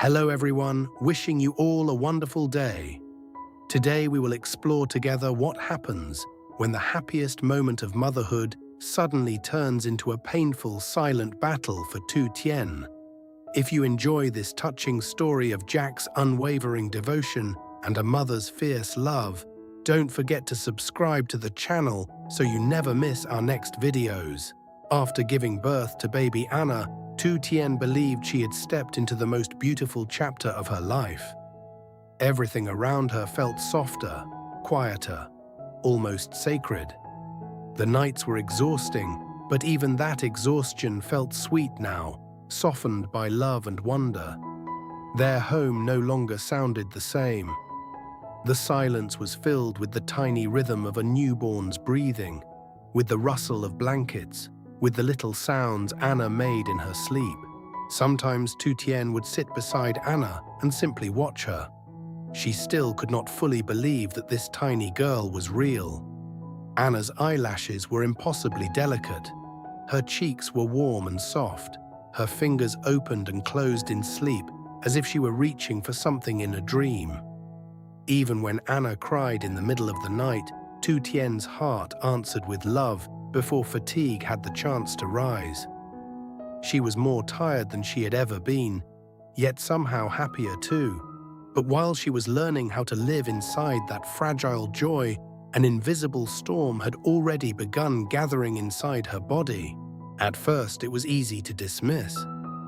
Hello everyone, wishing you all a wonderful day. Today we will explore together what happens when the happiest moment of motherhood suddenly turns into a painful, silent battle for Tien. If you enjoy this touching story of Jack's unwavering devotion and a mother's fierce love, don't forget to subscribe to the channel so you never miss our next videos. After giving birth to baby Anna, Tien believed she had stepped into the most beautiful chapter of her life. Everything around her felt softer, quieter, almost sacred. The nights were exhausting, but even that exhaustion felt sweet now, softened by love and wonder. Their home no longer sounded the same. The silence was filled with the tiny rhythm of a newborn's breathing, with the rustle of blankets, with the little sounds Anna made in her sleep. Sometimes Tien would sit beside Anna and simply watch her. She still could not fully believe that this tiny girl was real. Anna's eyelashes were impossibly delicate. Her cheeks were warm and soft. Her fingers opened and closed in sleep, as if she were reaching for something in a dream. Even when Anna cried in the middle of the night, Tien's heart answered with love before fatigue had the chance to rise. She was more tired than she had ever been, yet somehow happier too. But while she was learning how to live inside that fragile joy, an invisible storm had already begun gathering inside her body. At first, it was easy to dismiss.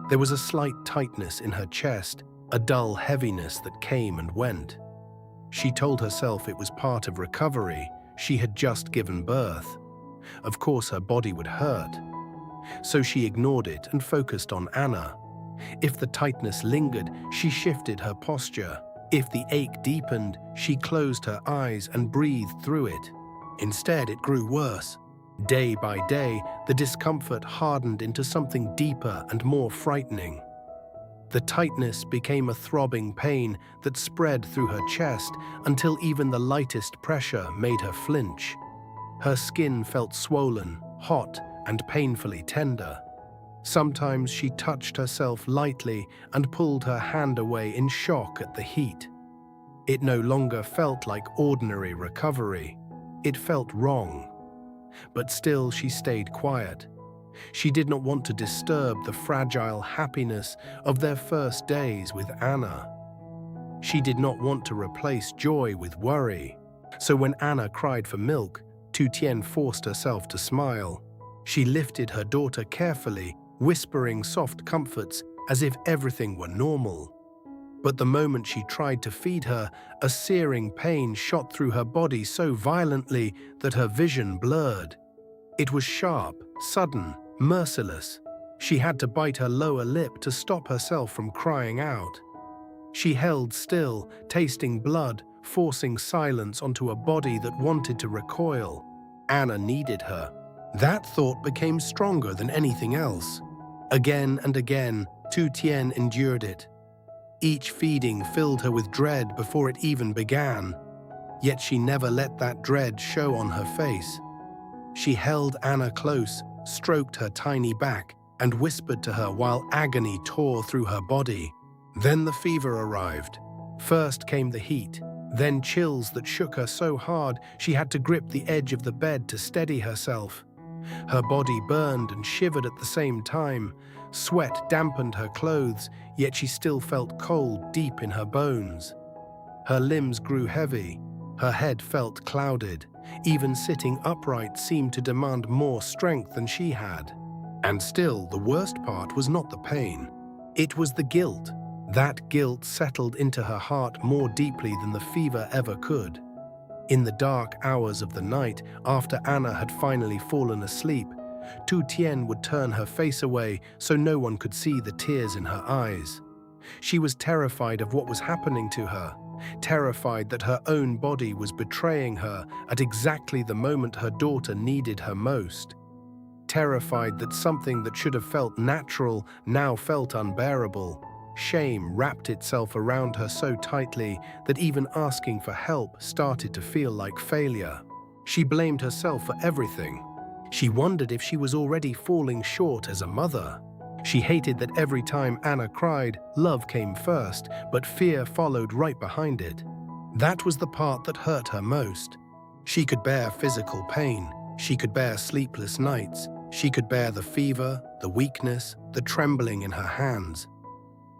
There was a slight tightness in her chest, a dull heaviness that came and went. She told herself it was part of recovery. She had just given birth. Of course, her body would hurt. So she ignored it and focused on Anna. If the tightness lingered, she shifted her posture. If the ache deepened, she closed her eyes and breathed through it. Instead, it grew worse. Day by day, the discomfort hardened into something deeper and more frightening. The tightness became a throbbing pain that spread through her chest until even the lightest pressure made her flinch. Her skin felt swollen, hot, and painfully tender. Sometimes she touched herself lightly and pulled her hand away in shock at the heat. It no longer felt like ordinary recovery. It felt wrong. But still she stayed quiet. She did not want to disturb the fragile happiness of their first days with Anna. She did not want to replace joy with worry. So when Anna cried for milk, Tien forced herself to smile. She lifted her daughter carefully, whispering soft comforts as if everything were normal. But the moment she tried to feed her, a searing pain shot through her body so violently that her vision blurred. It was sharp, sudden, merciless. She had to bite her lower lip to stop herself from crying out. She held still, tasting blood, forcing silence onto a body that wanted to recoil. Anna needed her. That thought became stronger than anything else. Again and again, Tien endured it. Each feeding filled her with dread before it even began. Yet she never let that dread show on her face. She held Anna close, stroked her tiny back, and whispered to her while agony tore through her body. Then the fever arrived. First came the heat, then chills that shook her so hard she had to grip the edge of the bed to steady herself. Her body burned and shivered at the same time. Sweat dampened her clothes, yet she still felt cold deep in her bones. Her limbs grew heavy. Her head felt clouded. Even sitting upright seemed to demand more strength than she had. And still, the worst part was not the pain. It was the guilt. That guilt settled into her heart more deeply than the fever ever could. In the dark hours of the night, after Anna had finally fallen asleep, Tien would turn her face away so no one could see the tears in her eyes. She was terrified of what was happening to her, terrified that her own body was betraying her at exactly the moment her daughter needed her most. Terrified that something that should have felt natural now felt unbearable. Shame wrapped itself around her so tightly that even asking for help started to feel like failure. She blamed herself for everything. She wondered if she was already falling short as a mother. She hated that every time Anna cried, love came first, but fear followed right behind it. That was the part that hurt her most. She could bear physical pain. She could bear sleepless nights. She could bear the fever, the weakness, the trembling in her hands.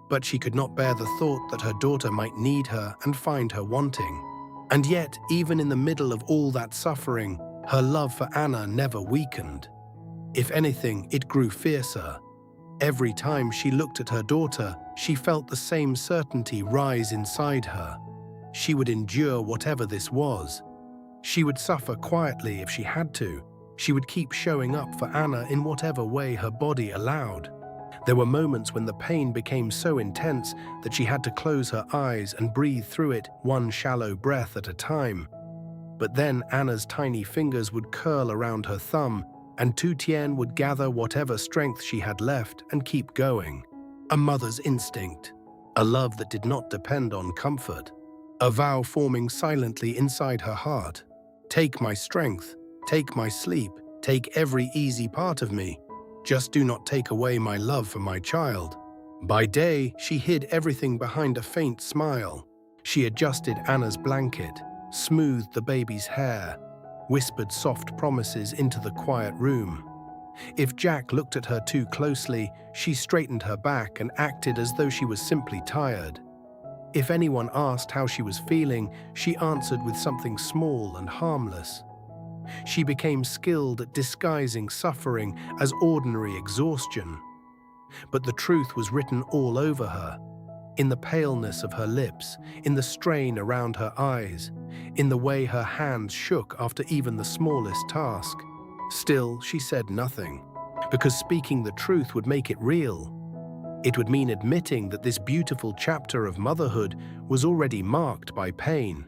But she could not bear the thought that her daughter might need her and find her wanting. And yet, even in the middle of all that suffering, her love for Anna never weakened. If anything, it grew fiercer. Every time she looked at her daughter, she felt the same certainty rise inside her. She would endure whatever this was. She would suffer quietly if she had to. She would keep showing up for Anna in whatever way her body allowed. There were moments when the pain became so intense that she had to close her eyes and breathe through it, one shallow breath at a time. But then Anna's tiny fingers would curl around her thumb, and Tien would gather whatever strength she had left and keep going. A mother's instinct, a love that did not depend on comfort, a vow forming silently inside her heart. Take my strength, take my sleep, take every easy part of me. Just do not take away my love for my child. By day, she hid everything behind a faint smile. She adjusted Anna's blanket, smoothed the baby's hair, whispered soft promises into the quiet room. If Jack looked at her too closely, she straightened her back and acted as though she was simply tired. If anyone asked how she was feeling, she answered with something small and harmless. She became skilled at disguising suffering as ordinary exhaustion. But the truth was written all over her, in the paleness of her lips, in the strain around her eyes, in the way her hands shook after even the smallest task. Still, she said nothing, because speaking the truth would make it real. It would mean admitting that this beautiful chapter of motherhood was already marked by pain.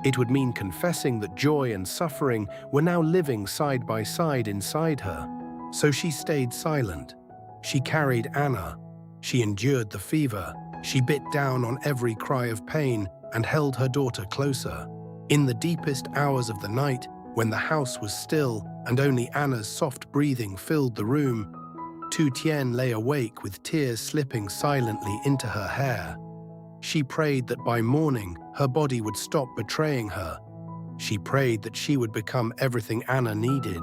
It would mean confessing that joy and suffering were now living side by side inside her. So she stayed silent. She carried Anna. She endured the fever. She bit down on every cry of pain and held her daughter closer. In the deepest hours of the night, when the house was still and only Anna's soft breathing filled the room, Tien lay awake with tears slipping silently into her hair. She prayed that by morning, her body would stop betraying her. She prayed that she would become everything Anna needed.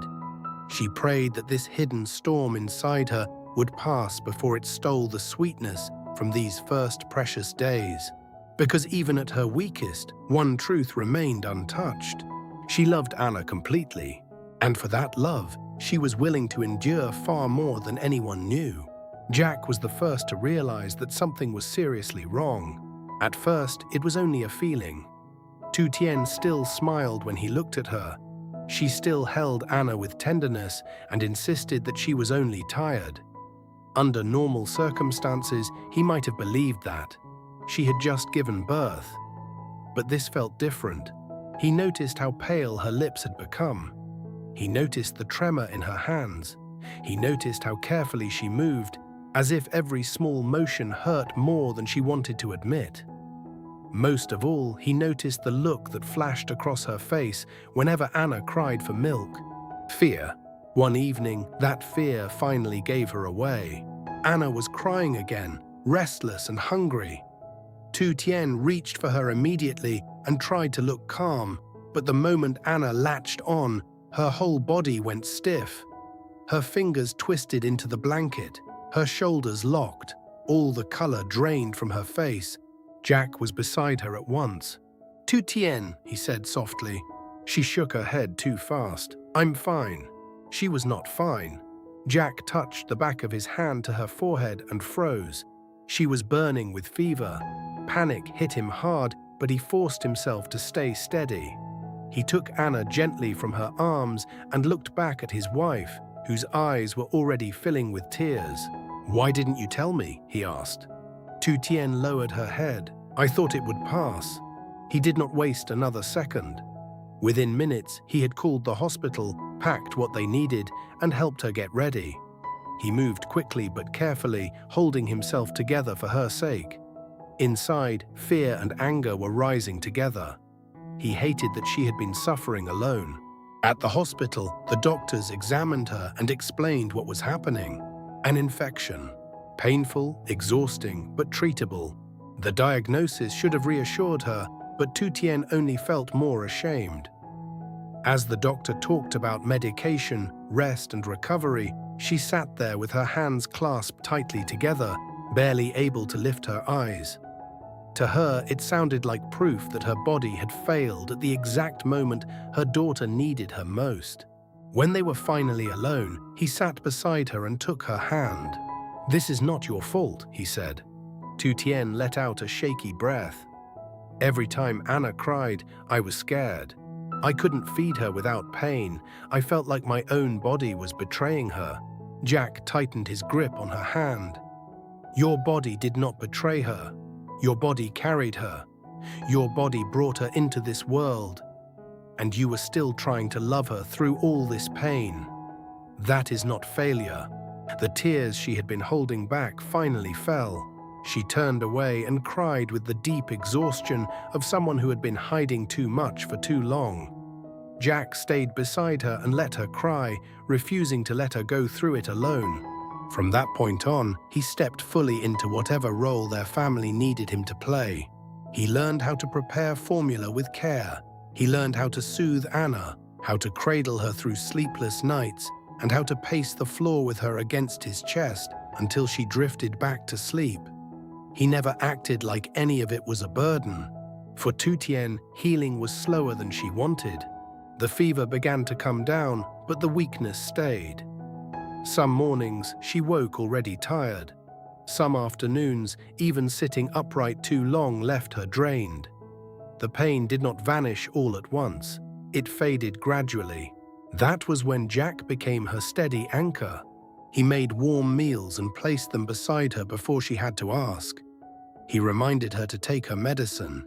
She prayed that this hidden storm inside her would pass before it stole the sweetness from these first precious days. Because even at her weakest, one truth remained untouched. She loved Anna completely, and for that love, she was willing to endure far more than anyone knew. Jack was the first to realize that something was seriously wrong. At first, it was only a feeling. Tien still smiled when he looked at her. She still held Anna with tenderness and insisted that she was only tired. Under normal circumstances, he might have believed that. She had just given birth. But this felt different. He noticed how pale her lips had become. He noticed the tremor in her hands. He noticed how carefully she moved, as if every small motion hurt more than she wanted to admit. Most of all, he noticed the look that flashed across her face whenever Anna cried for milk. Fear. One evening, that fear finally gave her away. Anna was crying again, restless and hungry. Tien reached for her immediately and tried to look calm, but the moment Anna latched on, her whole body went stiff. Her fingers twisted into the blanket, her shoulders locked, all the color drained from her face. Jack was beside her at once. Tien, he said softly. She shook her head too fast. I'm fine. She was not fine. Jack touched the back of his hand to her forehead and froze. She was burning with fever. Panic hit him hard, but he forced himself to stay steady. He took Anna gently from her arms and looked back at his wife, whose eyes were already filling with tears. Why didn't you tell me? He asked. Tien lowered her head. I thought it would pass. He did not waste another second. Within minutes, he had called the hospital, packed what they needed, and helped her get ready. He moved quickly but carefully, holding himself together for her sake. Inside, fear and anger were rising together. He hated that she had been suffering alone. At the hospital, the doctors examined her and explained what was happening. An infection. Painful, exhausting, but treatable. The diagnosis should have reassured her, but Tien only felt more ashamed. As the doctor talked about medication, rest and recovery, she sat there with her hands clasped tightly together, barely able to lift her eyes. To her, it sounded like proof that her body had failed at the exact moment her daughter needed her most. When they were finally alone, he sat beside her and took her hand. "This is not your fault," he said. Tien let out a shaky breath. "Every time Anna cried, I was scared. I couldn't feed her without pain. I felt like my own body was betraying her." Jack tightened his grip on her hand. "Your body did not betray her. Your body carried her. Your body brought her into this world. And you were still trying to love her through all this pain. That is not failure." The tears she had been holding back finally fell. She turned away and cried with the deep exhaustion of someone who had been hiding too much for too long. Jack stayed beside her and let her cry, refusing to let her go through it alone. From that point on, he stepped fully into whatever role their family needed him to play. He learned how to prepare formula with care. He learned how to soothe Anna, how to cradle her through sleepless nights, and how to pace the floor with her against his chest until she drifted back to sleep. He never acted like any of it was a burden. For Tien, healing was slower than she wanted. The fever began to come down, but the weakness stayed. Some mornings, she woke already tired. Some afternoons, even sitting upright too long left her drained. The pain did not vanish all at once. It faded gradually. That was when Jack became her steady anchor. He made warm meals and placed them beside her before she had to ask. He reminded her to take her medicine.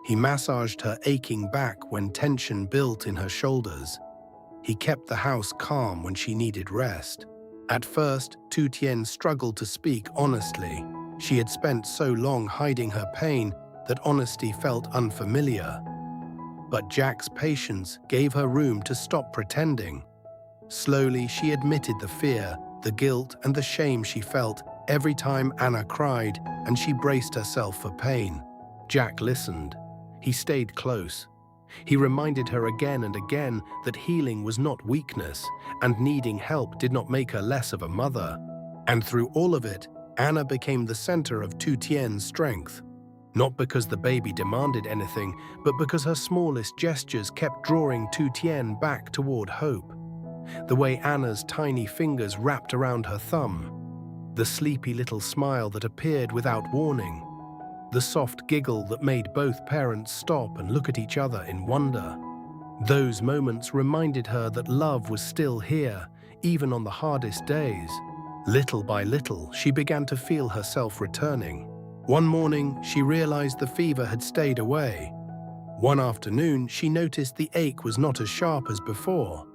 He massaged her aching back when tension built in her shoulders. He kept the house calm when she needed rest. At first, Tien struggled to speak honestly. She had spent so long hiding her pain that honesty felt unfamiliar. But Jack's patience gave her room to stop pretending. Slowly, she admitted the fear, the guilt, and the shame she felt every time Anna cried, and she braced herself for pain. Jack listened. He stayed close. He reminded her again and again that healing was not weakness, and needing help did not make her less of a mother. And through all of it, Anna became the center of Tien's strength. Not because the baby demanded anything, but because her smallest gestures kept drawing Tien back toward hope. The way Anna's tiny fingers wrapped around her thumb, the sleepy little smile that appeared without warning, the soft giggle that made both parents stop and look at each other in wonder. Those moments reminded her that love was still here, even on the hardest days. Little by little, she began to feel herself returning. One morning, she realized the fever had stayed away. One afternoon, she noticed the ache was not as sharp as before.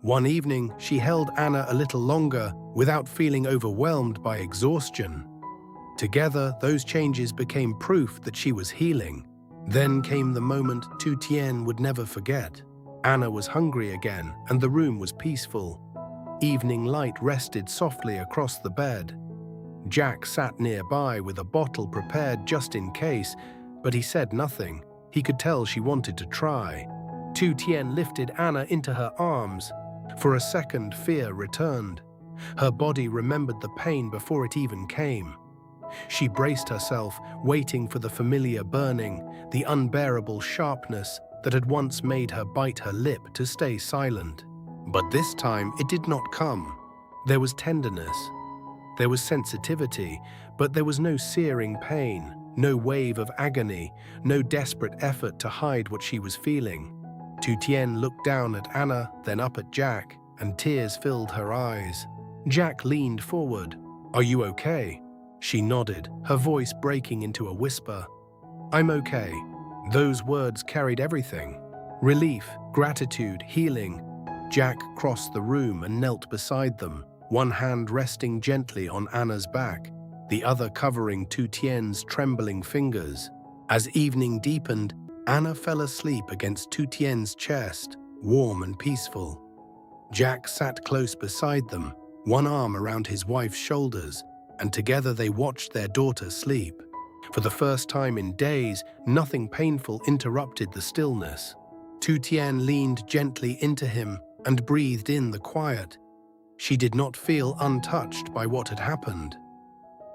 One evening, she held Anna a little longer without feeling overwhelmed by exhaustion. Together, those changes became proof that she was healing. Then came the moment Tien would never forget. Anna was hungry again, and the room was peaceful. Evening light rested softly across the bed. Jack sat nearby with a bottle prepared just in case, but he said nothing. He could tell she wanted to try. Tien lifted Anna into her arms. For a second, fear returned. Her body remembered the pain before it even came. She braced herself, waiting for the familiar burning, the unbearable sharpness that had once made her bite her lip to stay silent. But this time, it did not come. There was tenderness. There was sensitivity, but there was no searing pain, no wave of agony, no desperate effort to hide what she was feeling. Tien looked down at Anna, then up at Jack, and tears filled her eyes. Jack leaned forward. "Are you okay?" She nodded, her voice breaking into a whisper. "I'm okay." Those words carried everything. Relief, gratitude, healing. Jack crossed the room and knelt beside them, one hand resting gently on Anna's back, the other covering Tien's trembling fingers. As evening deepened, Anna fell asleep against Tien's chest, warm and peaceful. Jack sat close beside them, one arm around his wife's shoulders, and together they watched their daughter sleep. For the first time in days, nothing painful interrupted the stillness. Tien leaned gently into him and breathed in the quiet. She did not feel untouched by what had happened,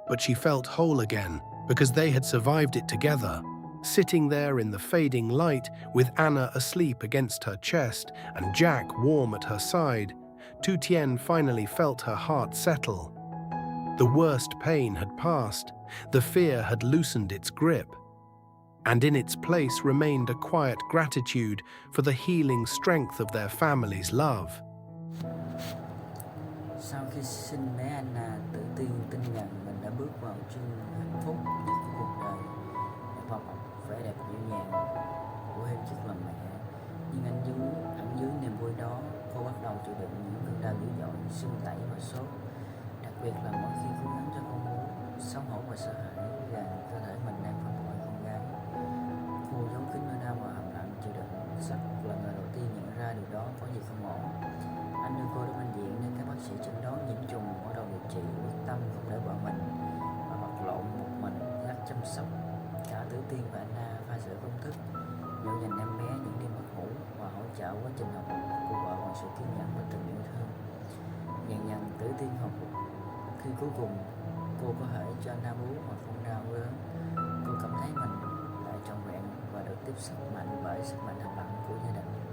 but she felt whole again because they had survived it together. Sitting there in the fading light, with Anna asleep against her chest and Jack warm at her side, Tien finally felt her heart settle. The worst pain had passed, the fear had loosened its grip, and in its place remained a quiet gratitude for the healing strength of their family's love. Sau khi sinh bé Anna, tự tin tin rằng mình đã bước vào chương hạnh phúc nhất của cuộc đời. Bao bọc vẻ đẹp dịu nhàng của thêm chiếc làm mẹ. Nhưng ẩn dưới niềm vui đó, cô bắt đầu chịu đựng những cơn đau dữ dội, sưng tấy và sốt. Đặc biệt là mỗi khi cố gắng cho con bú, xấu hổ và sợ hãi rằng cơ thể mình đang phản bội con gái. Cô giấu kín nỗi đau và hầm lặng chịu đựng. Sắc là người đầu tiên nhận ra điều đó có gì không ổn. Anh đưa cô đến bệnh viện nên các bác sĩ chẩn đoán nhiễm trùng, bắt đầu điều trị, quyết tâm không để vợ mình và vật lộn một mình gác chăm sóc. Cả Tử Tiên và Anna pha sữa công thức, dỗ dành em bé những đêm mất ngủ và hỗ trợ quá trình học của vợ bằng sự kiên nhẫn và tình yêu thương. Dần dần Tử Tiên học khi cuối cùng cô có thể cho Anna bú mà không đau đớn. Cô cảm thấy mình lại trọn vẹn và được tiếp sức mạnh bởi sức mạnh thầm lặng của gia đình.